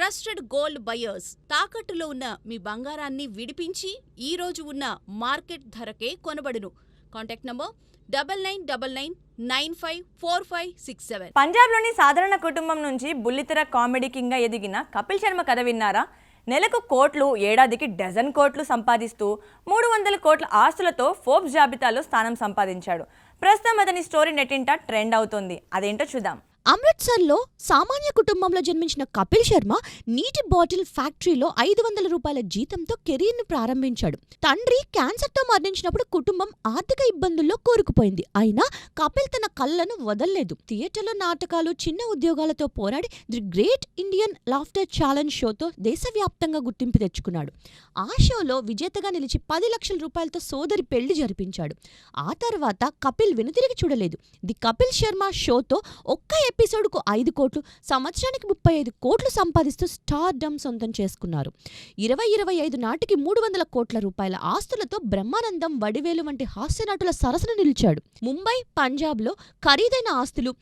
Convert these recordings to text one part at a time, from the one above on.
Trusted gold buyers తాకట్టులో ఉన్న మీ బంగారాన్ని విడిపించి ఈ రోజు ఉన్న మార్కెట్ ధరకే కొనబడును. Contact number 9999954567. పంజాబ్లోని సాధారణ కుటుంబం నుంచి బుల్లితెర కామెడీ కింగ్గా ఎదిగిన కపిల్ శర్మ కథ విన్నారా? నెలకు కోట్లు, ఏడాదికి డజన్ కోట్లు సంపాదిస్తూ 300 కోట్ల ఆస్తులతో ఫోర్బ్స్ జాబితాలో స్థానం సంపాదించాడు. ప్రస్తుతం అతని స్టోరీ నెట్టింట ట్రెండ్ అవుతోంది. అదేంటో చూద్దాం. అమృత్సర్లో సామాన్య కుటుంబంలో జన్మించిన కపిల్ శర్మ నీటి బాటిల్ ఫ్యాక్టరీలో 500 రూపాయల జీతంతో కెరీర్ను ప్రారంభించాడు. తండ్రి క్యాన్సర్తో మరణించినప్పుడు కుటుంబం ఆర్థిక ఇబ్బందుల్లో కూరుకుపోయింది. అయినా కపిల్ తన కళ్ళను వదల్లేదు. థియేటర్లో నాటకాలు, చిన్న ఉద్యోగాలతో పోరాడి the great Indian laughter challenge షోతో దేశవ్యాప్తంగా గుర్తింపు తెచ్చుకున్నాడు. ఆ షోలో విజేతగా నిలిచి 10 లక్షల రూపాయలతో సోదరి పెళ్లి జరిపించాడు. ఆ తర్వాత కపిల్ వెనుతిరిగి చూడలేదు. ది కపిల్ శర్మ షోతో ఒక్క ఎపిసోడ్కు 5 కోట్లు, సంవత్సరానికి 35 కోట్లు సంపాదిస్తూ స్టార్డమ్ సొంతం చేసుకున్నారు. 2025 నాటికి 300 కోట్ల రూపాయల ఆస్తులతో బ్రహ్మానందం, వడివేలు వంటి హాస్యనటుల సరసన నిలిచాడు. ముంబై, పంజాబ్లో ఖరీదైన ఆస్తులు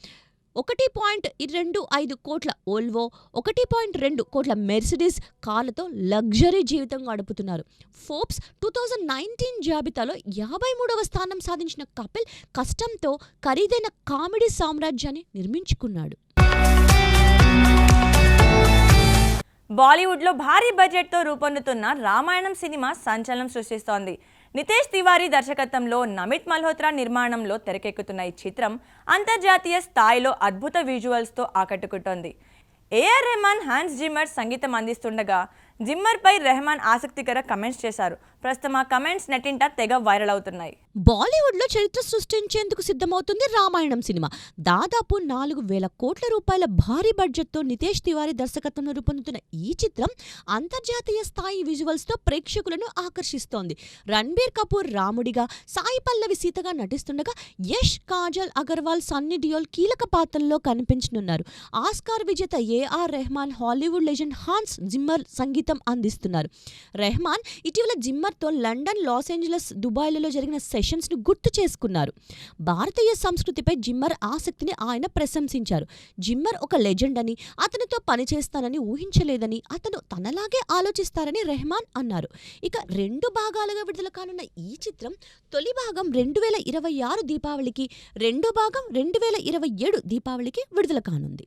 1.25 కోట్ల ఓల్వో, 1.2 కోట్ల మెర్సిడీస్ కార్లతో లగ్జరీ జీవితం గడుపుతున్నారు. ఫోర్బ్స్ 2019 జాబితాలో 53వ స్థానం సాధించిన కపిల్ కష్టంతో ఖరీదైన కామెడీ సామ్రాజ్యాన్ని నిర్మించుకున్నాడు. బాలీవుడ్లో భారీ బడ్జెట్తో రూపొందుతున్న రామాయణం సినిమా సంచలనం సృష్టిస్తోంది. నితేష్ తివారీ దర్శకత్వంలో నమిత్ మల్హోత్రా నిర్మాణంలో తెరకెక్కుతున్న ఈ చిత్రం అంతర్జాతీయ స్థాయిలో అద్భుత విజువల్స్తో ఆకట్టుకుంటోంది. ఏఆర్ రెహమాన్, హాన్స్ జిమ్మర్ సంగీతం అందిస్తుండగా జిమ్మర్పై రెహమాన్ ఆసక్తికర కమెంట్స్ చేశారు. ప్రస్తుతం ఆ కమెంట్స్ నెట్టింట తెగ వైరల్ అవుతున్నాయి. బాలీవుడ్లో చరిత్ర సృష్టించేందుకు సిద్ధమవుతుంది రామాయణం సినిమా. దాదాపు 4,000 కోట్ల రూపాయల భారీ బడ్జెట్తో నితేష్ తివారీ దర్శకత్వంలో రూపొందుతున్న ఈ చిత్రం అంతర్జాతీయ స్థాయి విజువల్స్తో ప్రేక్షకులను ఆకర్షిస్తోంది. రణ్బీర్ కపూర్ రాముడిగా, సాయి పల్లవి సీతగా నటిస్తుండగా యష్, కాజల్ అగర్వాల్, సన్నీ డియోల్ కీలక పాత్రల్లో కనిపించనున్నారు. ఆస్కార్ విజేత AR Rahman, Hollywood legend Hans Zimmer సంగీతం అందిస్తున్నారు. రెహమాన్ ఇటీవల జిమ్మర్తో లండన్, లాస్ ఏంజలస్, దుబాయ్లలో జరిగిన సెషన్స్ ను గుర్తు చేసుకున్నారు. భారతీయ సంస్కృతిపై జిమ్మర్ ఆసక్తిని ఆయన ప్రశంసించారు. జిమ్మర్ ఒక లెజెండ్ అని, అతనితో పనిచేస్తానని ఊహించలేదని, అతను తనలాగే ఆలోచిస్తారని రెహమాన్ అన్నారు. ఇక 2 భాగాలుగా విడుదల కానున్న ఈ చిత్రం తొలి భాగం 2026 దీపావళికి, రెండో భాగం 2027 దీపావళికి విడుదల కానుంది.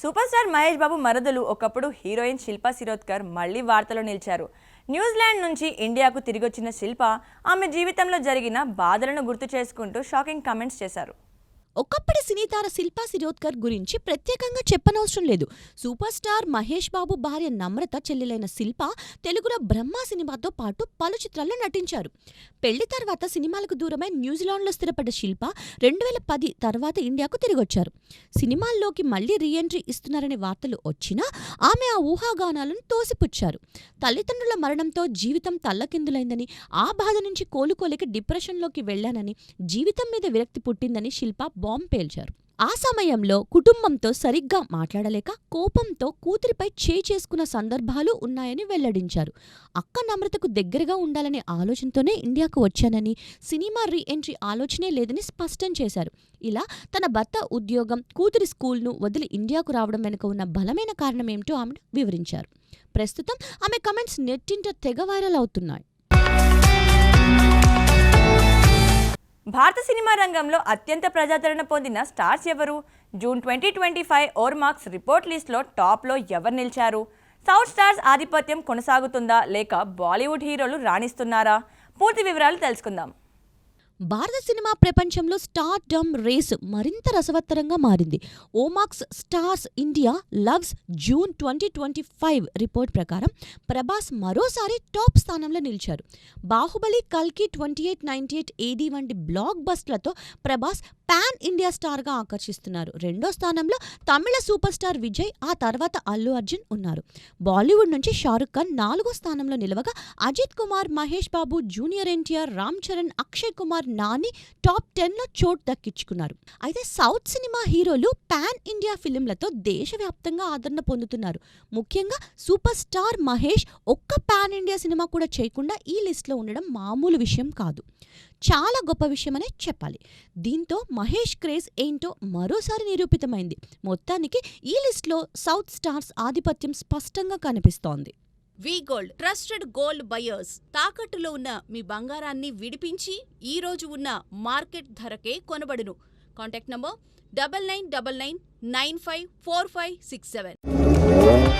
సూపర్ స్టార్ మహేష్ బాబు మరదలు, ఒకప్పుడు హీరోయిన్ శిల్పా శిరోద్కర్ మళ్లీ వార్తలో నిలిచారు. న్యూజిలాండ్ నుంచి ఇండియాకు తిరిగొచ్చిన శిల్ప ఆమె జీవితంలో జరిగిన బాధలను గుర్తు చేసుకుంటూ షాకింగ్ కామెంట్స్ చేశారు. ఒకప్పటి సినీతార శిల్పా శిరోద్కర్ గురించి ప్రత్యేకంగా చెప్పనవసరం లేదు. సూపర్ స్టార్ మహేష్ బాబు భార్య నమ్రత చెల్లెలైన శిల్ప తెలుగులో బ్రహ్మ సినిమాతో పాటు పలు చిత్రాల్లో నటించారు. పెళ్లి తర్వాత సినిమాలకు దూరమై న్యూజిలాండ్లో స్థిరపడ్డ శిల్ప 2010 తర్వాత ఇండియాకు తిరిగొచ్చారు. సినిమాల్లోకి మళ్లీ రీఎంట్రీ ఇస్తున్నారనే వార్తలు వచ్చినా ఆమె ఆ ఊహాగానాలను తోసిపుచ్చారు. తల్లిదండ్రుల మరణంతో జీవితం తల్లకిందులైందని, ఆ బాధ నుంచి కోలుకోలేక డిప్రెషన్లోకి వెళ్లానని, జీవితం మీద విరక్తి పుట్టిందని శిల్ప బాంబ్ పేల్చారు. ఆ సమయంలో కుటుంబంతో సరిగ్గా మాట్లాడలేక కోపంతో కూతురిపై చేసుకున్న సందర్భాలు ఉన్నాయని వెల్లడించారు. అక్క నమ్రతకు దగ్గరగా ఉండాలనే ఆలోచనతోనే ఇండియాకు వచ్చానని, సినిమా రీఎంట్రీ ఆలోచనే లేదని స్పష్టం చేశారు. ఇలా తన భర్త ఉద్యోగం, కూతురి స్కూల్ను వదిలి ఇండియాకు రావడం వెనుక ఉన్న బలమైన కారణమేమిటో ఆమె వివరించారు. ప్రస్తుతం ఆమె కమెంట్స్ నెట్టింట తెగ వైరల్ అవుతున్నాయి. భారత సినిమా రంగంలో అత్యంత ప్రజాదరణ పొందిన స్టార్స్ ఎవరు? జూన్ 2025 ఓర్మార్క్స్ రిపోర్ట్ లిస్ట్లో టాప్లో ఎవరు నిలిచారు? సౌత్ స్టార్స్ ఆధిపత్యం కొనసాగుతుందా, లేక బాలీవుడ్ హీరోలు రాణిస్తున్నారా? పూర్తి వివరాలు తెలుసుకుందాం. భారత సినిమా ప్రపంచంలో స్టార్ డమ్ రేస్ మరింత రసవత్తరంగా మారింది. Ormax Stars India Loves June 2025 report ప్రకారం ప్రభాస్ మరోసారి టాప్ స్థానంలో నిలిచారు. బాహుబలి, కల్కి, 2898 AD వంటి బ్లాక్ బస్ట్లతో ప్రభాస్ పాన్ ఇండియా స్టార్గా ఆకర్షిస్తున్నారు. రెండో స్థానంలో తమిళ సూపర్ స్టార్ విజయ్, ఆ తర్వాత అల్లు అర్జున్ ఉన్నారు. బాలీవుడ్ నుంచి షారుఖ్ ఖాన్ 4వ స్థానంలో నిలవగా అజిత్ కుమార్, మహేష్ బాబు, జూనియర్ ఎన్టీఆర్, రామ్ చరణ్, అక్షయ్ కుమార్ నాని టాప్ 10లో చోటు దక్కించుకున్నారు. అయితే సౌత్ సినిమా హీరోలు పాన్ ఇండియా ఫిలింలతో దేశవ్యాప్తంగా ఆదరణ పొందుతున్నారు. ముఖ్యంగా సూపర్ స్టార్ మహేష్ ఒక్క పాన్ ఇండియా సినిమా కూడా చేయకుండా ఈ లిస్ట్లో ఉండడం మామూలు విషయం కాదు. చాలా గొప్ప విషయమనే చెప్పాలి. దీంతో మహేష్ క్రేజ్ ఏంటో మరోసారి నిరూపితమైంది. మొత్తానికి ఈ లిస్ట్లో సౌత్ స్టార్స్ ఆధిపత్యం స్పష్టంగా కనిపిస్తోంది. వి గోల్డ్ ట్రస్టెడ్ గోల్డ్ బయర్స్. తాకట్టులో ఉన్న మీ బంగారాన్ని విడిపించి ఈ రోజు ఉన్న మార్కెట్ ధరకే కొనబడును. Contact number 9999954567.